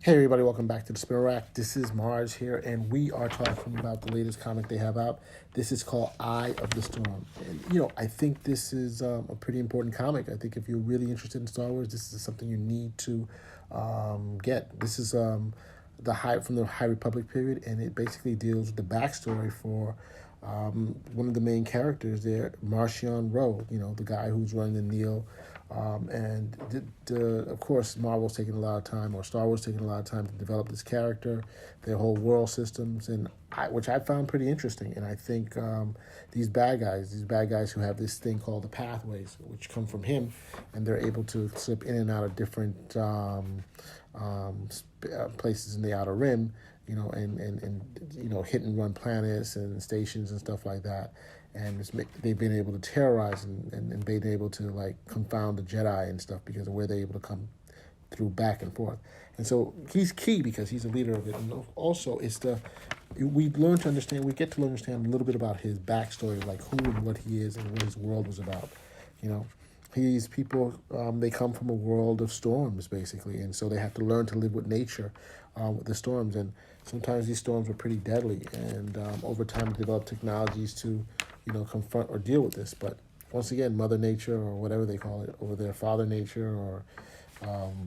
Hey everybody, welcome back to the Spinner Rack. This is Marz here, and we are talking about the latest comic they have out. This is called Eye of the Storm. And, I think this is a pretty important comic. I think if you're really interested in Star Wars, this is something you need to get. This is from the High Republic period, and it basically deals with the backstory for one of the main characters there, Marchion Ro, the guy who's running the Nihl. Of course, Marvel's taking a lot of time, or Star Wars taking a lot of time to develop this character, their whole world systems, which I found pretty interesting. And I think these bad guys who have this thing called the pathways, which come from him, and they're able to slip in and out of different places in the Outer Rim, and hit and run planets and stations and stuff like that. And they've been able to terrorize and been able to confound the Jedi and stuff because of where they're able to come through back and forth. And so he's key because he's a leader of it. And also we get to understand a little bit about his backstory, like who and what he is and what his world was about. These people, they come from a world of storms, basically, and so they have to learn to live with nature, with the storms. And sometimes these storms are pretty deadly, and over time develop technologies to, confront or deal with this. But once again, Mother Nature, or whatever they call it over there, Father Nature, or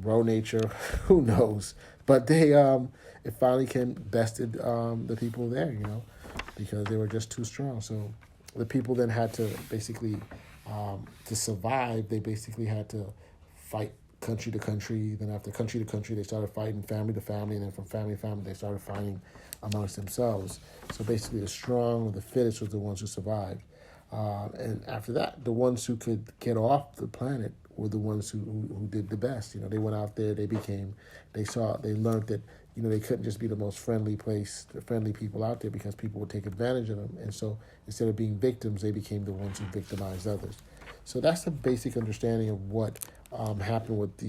Ro Nature, who knows? But it finally bested the people there, because they were just too strong. So the people then had to basically, to survive, they basically had to fight country to country. Then after country to country, they started fighting family to family. And then from family to family, they started fighting amongst themselves. So basically the strong or the fittest was the ones who survived. And after that, the ones who could get off the planet were the ones who did the best. They went out there, they learned that, they couldn't just be the most friendly people out there, because people would take advantage of them. And so instead of being victims, they became the ones who victimized others. So that's the basic understanding of what happened with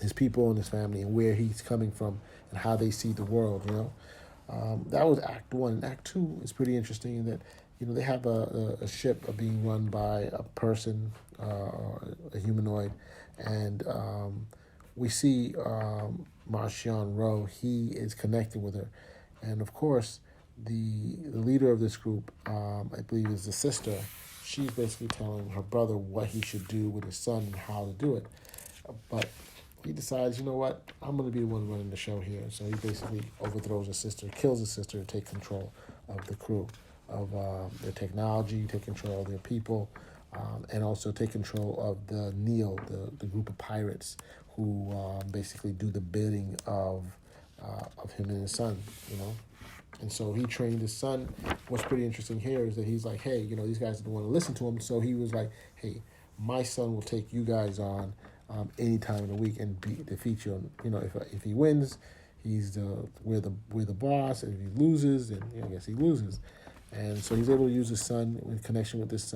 his people and his family, and where he's coming from and how they see the world. That was Act 1. And Act 2 is pretty interesting in that, they have a ship being run by a person, a humanoid, and we see Marchion Ro. He is connecting with her, and of course, the leader of this group, I believe, is the sister. She's basically telling her brother what he should do with his son and how to do it. But he decides, you know what, I'm going to be the one running the show here. So he basically overthrows his sister, kills his sister to take control of the crew, of their technology, take control of their people, and also take control of the Nihl, the group of pirates who basically do the bidding of him and his son, And so he trained his son. What's pretty interesting here is that he's like, hey, these guys don't want to listen to him. So he was like, hey, my son will take you guys on any time of the week and defeat you. If he wins, we're the boss, and if he loses, then I guess he loses. And so he's able to use his son in connection with this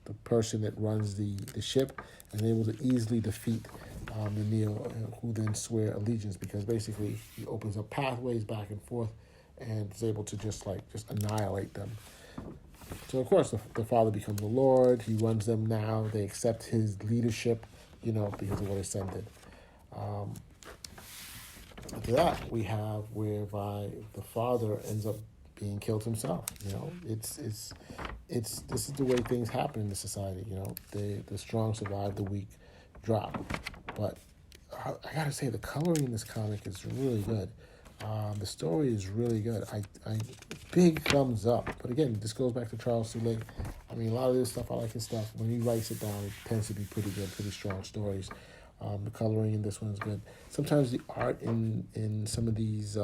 the person that runs the ship, and able to easily defeat the Nihl, who then swear allegiance, because basically he opens up pathways back and forth and is able to just annihilate them. So of course the father becomes the Lord. He runs them now. They accept his leadership, because of what his son did. After that, we have whereby the father ends up being killed himself. This is the way things happen in the society. The strong survive, the weak drop. But I gotta say, the coloring in this comic is really good. The story is really good. I big thumbs up. But again, this goes back to Charles Soule. A lot of this stuff, I like his stuff. When he writes it down, it tends to be pretty good, pretty strong stories. The coloring in this one is good. Sometimes the art in some of these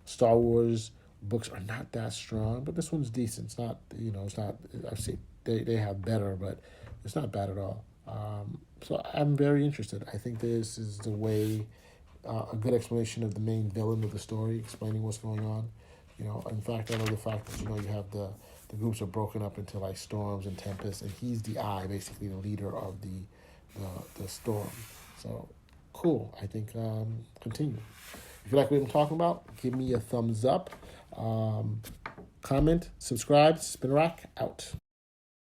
Star Wars books are not that strong, but this one's decent. It's not, it's not. I've seen they have better, but it's not bad at all. So I'm very interested. I think this is the way, a good explanation of the main villain of the story, explaining what's going on. In fact, I love the fact that, you have the groups are broken up into like storms and tempests, and he's the eye, basically the leader of the storm. So cool. I think continue. If you like what I'm talking about, give me a thumbs up, comment, subscribe. Spin Rack out.